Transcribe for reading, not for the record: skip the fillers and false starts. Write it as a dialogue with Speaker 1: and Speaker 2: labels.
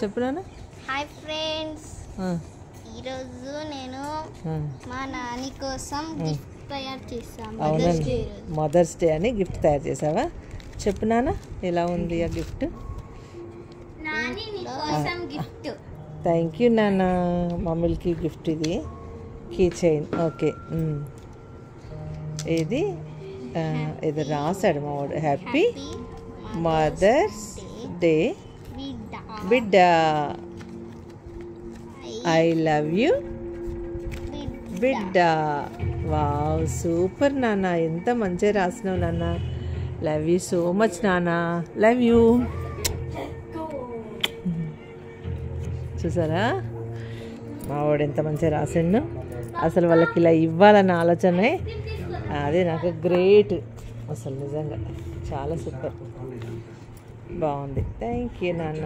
Speaker 1: చెప్పు నాన్న.
Speaker 2: Hi friends, ఈరోజు నేను మా నాని కోసం గిఫ్ట్ తయారు చేశాను.
Speaker 1: అవునండి, మదర్స్ డే అని గిఫ్ట్ తయారు చేసావా? చెప్పు నాన్న, ఎలా ఉంది ఆ గిఫ్ట్?
Speaker 2: నాని నీ కోసం గిఫ్ట్.
Speaker 1: థ్యాంక్ యూ నాన్న. మమ్మీకి గిఫ్ట్ ఇది, కీ చైన్. ఓకే, ఇది ఇది రాశాడు మా వాడు. హ్యాపీ మదర్స్ డే బిడ్డ, ఐ లవ్ యూ బిడ్డ. వావ్, సూపర్ నాన్న, ఎంత మంచిగా రాసినావు నాన్న. లవ్ యూ సో మచ్ నాన్న, లవ్ యూ. చూసారా మా వాడు ఎంత మంచిగా రాసిండు. అసలు వాళ్ళకి ఇలా ఇవ్వాలన్న ఆలోచనే అదే నాకు గ్రేట్. అసలు నిజంగా చాలా సూపర్, బాగుంది. థ్యాంక్ యూ నాన్న.